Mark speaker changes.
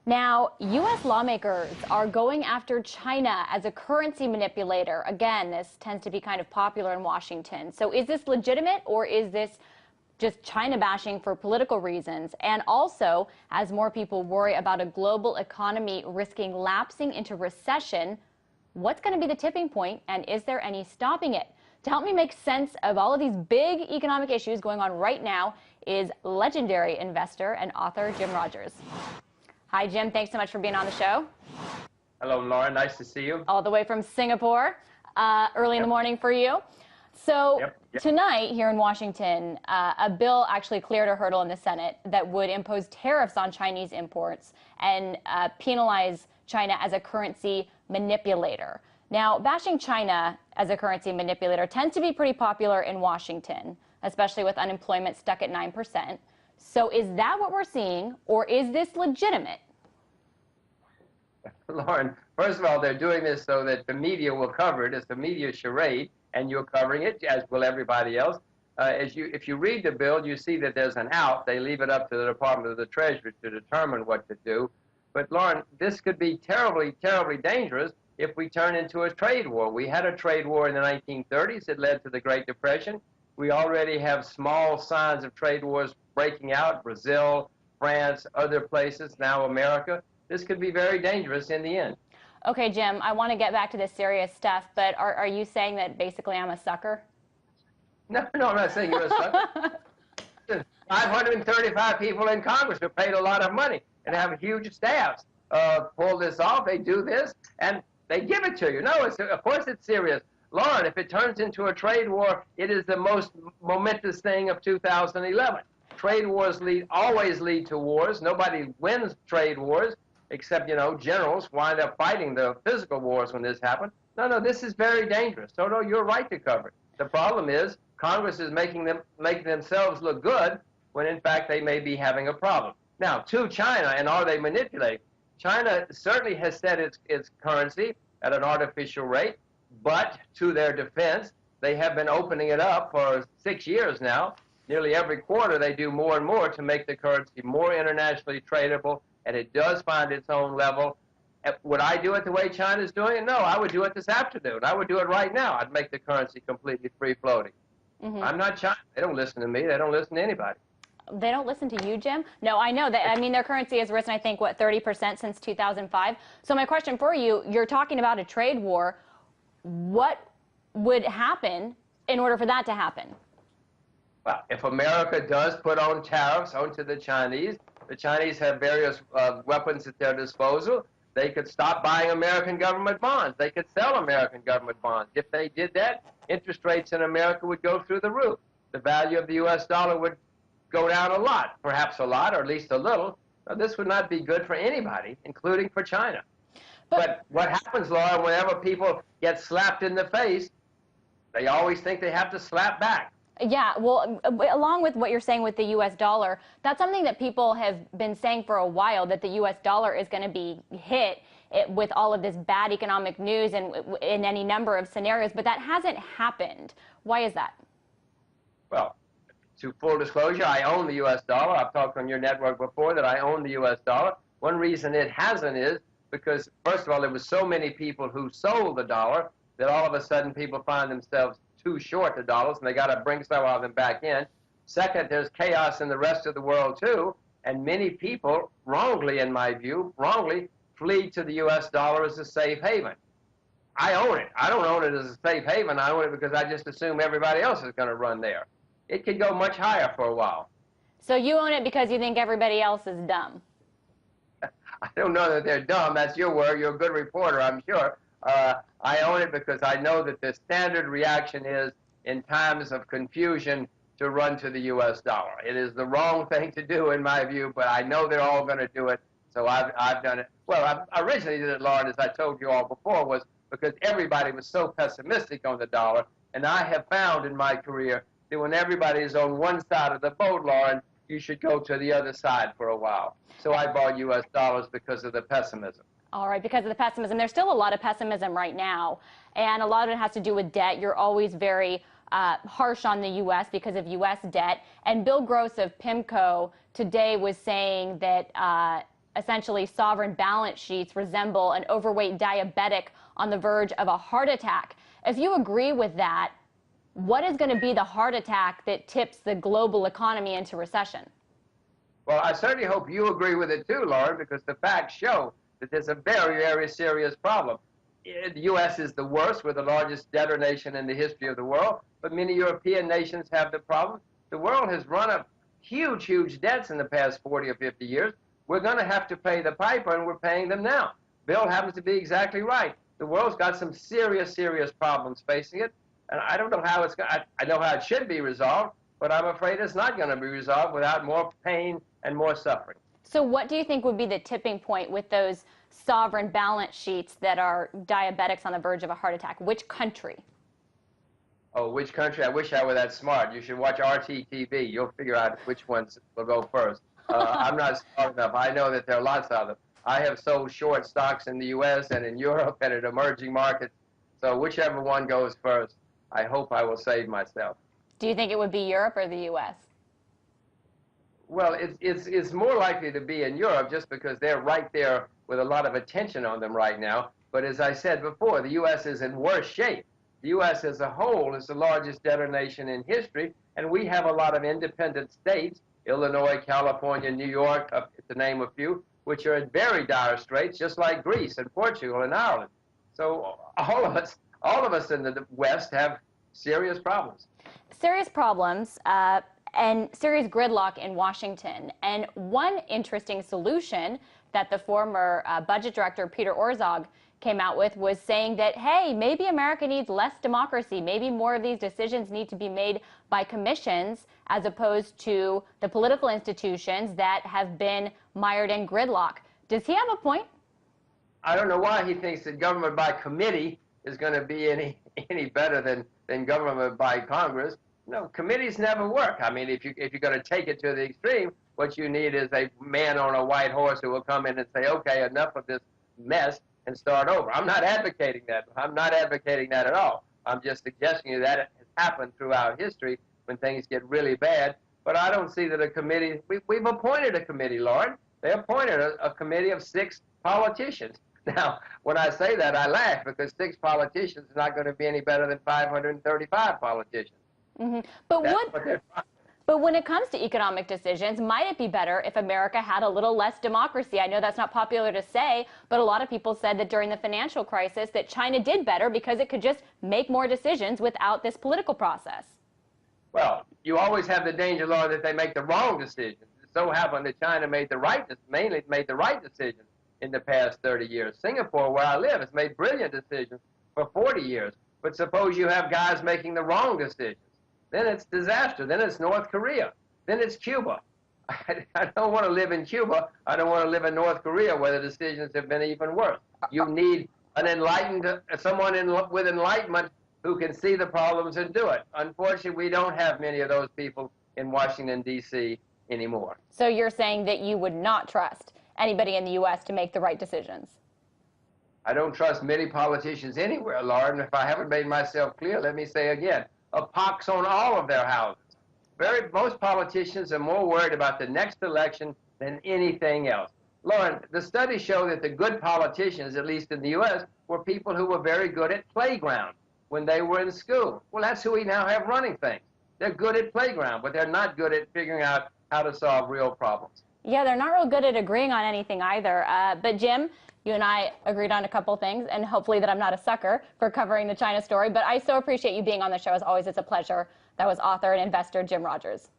Speaker 1: Now, U.S. lawmakers are going after China as a currency manipulator. Again, this tends to be kind of popular in Washington. So is this legitimate, or is this just China bashing for political reasons? And also, as more people worry about a global economy risking lapsing into recession, what's going to be the tipping point, and is there any stopping it? To help me make sense of all of these big economic issues going on right now is legendary investor and author Jim Rogers. Hi, Jim. Thanks so much for being on the show.
Speaker 2: Hello, Lauren. Nice to see you.
Speaker 1: All the way from Singapore, early in the morning for you. So tonight here in Washington, a bill actually cleared a hurdle in the Senate that would impose tariffs on Chinese imports and penalize China as a currency manipulator. Now, bashing China as a currency manipulator tends to be pretty popular in Washington, especially with unemployment stuck at 9%. So is that what we're seeing, or is this legitimate?
Speaker 2: Lauren, first of all, they're doing this so that the media will cover it. It's the media charade, and you're covering it, as will everybody else. If you read the bill, you see that there's an out. They leave it up to the Department of the Treasury to determine what to do. But, Lauren, this could be terribly, terribly dangerous if we turn into a trade war. We had a trade war in the 1930s. It led to the Great Depression. We already have small signs of trade wars breaking out, Brazil, France, other places, now America. This could be very dangerous in the end.
Speaker 1: Okay, Jim, I want to get back to this serious stuff, but are you saying that basically I'm a sucker?
Speaker 2: No, I'm not saying you're a sucker. 535 people in Congress who paid a lot of money and have huge staffs pull this off. They do this, and they give it to you. No, of course it's serious. Lauren, if it turns into a trade war, it is the most momentous thing of 2011. Trade wars always lead to wars. Nobody wins trade wars except, generals wind up fighting the physical wars when this happens. No, this is very dangerous. So, no, you're right to cover it. The problem is Congress is making themselves look good when, in fact, they may be having a problem. Now, to China, and are they manipulating? China certainly has set its currency at an artificial rate, but to their defense, they have been opening it up for 6 years now. Nearly every quarter, they do more and more to make the currency more internationally tradable, and it does find its own level. Would I do it the way China's doing it? No, I would do it this afternoon. I would do it right now. I'd make the currency completely free-floating. I'm not China. They don't listen to me. They don't listen to anybody.
Speaker 1: They don't listen to you, Jim? No, I know that. I mean, their currency has risen, I think, 30% since 2005. So my question for you, you're talking about a trade war. What would happen in order for that to happen?
Speaker 2: Well, if America does put on tariffs onto the Chinese have various weapons at their disposal. They could stop buying American government bonds. They could sell American government bonds. If they did that, interest rates in America would go through the roof. The value of the U.S. dollar would go down a lot, perhaps a lot, or at least a little. Now, this would not be good for anybody, including for China. But what happens, Laura, whenever people get slapped in the face, they always think they have to slap back.
Speaker 1: Yeah, well, along with what you're saying with the U.S. dollar, that's something that people have been saying for a while, that the U.S. dollar is going to be hit with all of this bad economic news and in any number of scenarios, but that hasn't happened. Why is that?
Speaker 2: Well, to full disclosure, I own the U.S. dollar. I've talked on your network before that I own the U.S. dollar. One reason it hasn't is because, first of all, there were so many people who sold the dollar that all of a sudden people find themselves too short the dollars, and they got to bring some of them back in. Second, there's chaos in the rest of the world, too, and many people, wrongly, in my view, flee to the U.S. dollar as a safe haven. I own it. I don't own it as a safe haven. I own it because I just assume everybody else is going to run there. It could go much higher for a while.
Speaker 1: So you own it because you think everybody else is dumb?
Speaker 2: I don't know that they're dumb. That's your word. You're a good reporter, I'm sure. I own it because I know that the standard reaction is, in times of confusion, to run to the U.S. dollar. It is the wrong thing to do, in my view, but I know they're all going to do it, so I've done it. Well, I originally did it, Lauren, as I told you all before, was because everybody was so pessimistic on the dollar, and I have found in my career that when everybody is on one side of the boat, Lauren, you should go to the other side for a while. So I bought U.S. dollars because of the pessimism.
Speaker 1: All right, because of the pessimism. There's still a lot of pessimism right now, and a lot of it has to do with debt. You're always very harsh on the U.S. because of U.S. debt. And Bill Gross of PIMCO today was saying that essentially sovereign balance sheets resemble an overweight diabetic on the verge of a heart attack. If you agree with that, what is going to be the heart attack that tips the global economy into recession?
Speaker 2: Well, I certainly hope you agree with it too, Lauren, because the facts show that there's a very, very serious problem. The U.S. is the worst. We're the largest debtor nation in the history of the world, but many European nations have the problem. The world has run up huge, huge debts in the past 40 or 50 years. We're going to have to pay the piper, and we're paying them now. Bill happens to be exactly right. The world's got some serious, serious problems facing it, and I don't know how it's going. I know how it should be resolved, but I'm afraid it's not going to be resolved without more pain and more suffering.
Speaker 1: So what do you think would be the tipping point with those sovereign balance sheets that are diabetics on the verge of a heart attack? Which country?
Speaker 2: Oh, which country? I wish I were that smart. You should watch RTTV. You'll figure out which ones will go first. I'm not smart enough. I know that there are lots of them. I have sold short stocks in the U.S. and in Europe and in emerging markets. So whichever one goes first, I hope I will save myself.
Speaker 1: Do you think it would be Europe or the U.S.?
Speaker 2: Well, it's more likely to be in Europe just because they're right there with a lot of attention on them right now. But as I said before, the U.S. is in worse shape. The U.S. as a whole is the largest debtor nation in history, and we have a lot of independent states, Illinois, California, New York, to name a few, which are in very dire straits, just like Greece and Portugal and Ireland. So all of us in the West have serious problems.
Speaker 1: Serious problems and serious gridlock in Washington. And one interesting solution that the former budget director, Peter Orszag, came out with was saying that, hey, maybe America needs less democracy. Maybe more of these decisions need to be made by commissions as opposed to the political institutions that have been mired in gridlock. Does he have a point?
Speaker 2: I don't know why he thinks that government by committee is going to be any better than government by Congress. No, committees never work. I mean, if you're going to take it to the extreme, what you need is a man on a white horse who will come in and say, okay, enough of this mess, and start over. I'm not advocating that. I'm not advocating that at all. I'm just suggesting that it has happened throughout history when things get really bad. But I don't see that a committee, we've appointed a committee, Lauren. They appointed a committee of 6 politicians. Now, when I say that, I laugh because 6 politicians is not going to be any better than 535 politicians.
Speaker 1: Mm-hmm. But when it comes to economic decisions, might it be better if America had a little less democracy? I know that's not popular to say, but a lot of people said that during the financial crisis that China did better because it could just make more decisions without this political process.
Speaker 2: Well, you always have the danger, Lord, that they make the wrong decisions. It so happened that China mainly made the right decisions in the past 30 years. Singapore, where I live, has made brilliant decisions for 40 years. But suppose you have guys making the wrong decisions. Then it's disaster. Then it's North Korea. Then it's Cuba. I don't want to live in Cuba. I don't want to live in North Korea where the decisions have been even worse. You need an someone with enlightenment who can see the problems and do it. Unfortunately, we don't have many of those people in Washington, D.C. anymore.
Speaker 1: So you're saying that you would not trust anybody in the U.S. to make the right decisions?
Speaker 2: I don't trust many politicians anywhere, Lauren. If I haven't made myself clear, let me say again. A pox on all of their houses. Most politicians are more worried about the next election than anything else. Lauren, the studies show that the good politicians, at least in the U.S., were people who were very good at playground when they were in school. Well, that's who we now have running things. They're good at playground, but they're not good at figuring out how to solve real problems.
Speaker 1: Yeah, they're not real good at agreeing on anything either. But Jim, you and I agreed on a couple things, and hopefully that I'm not a sucker for covering the China story. But I so appreciate you being on the show. As always, it's a pleasure. That was author and investor Jim Rogers.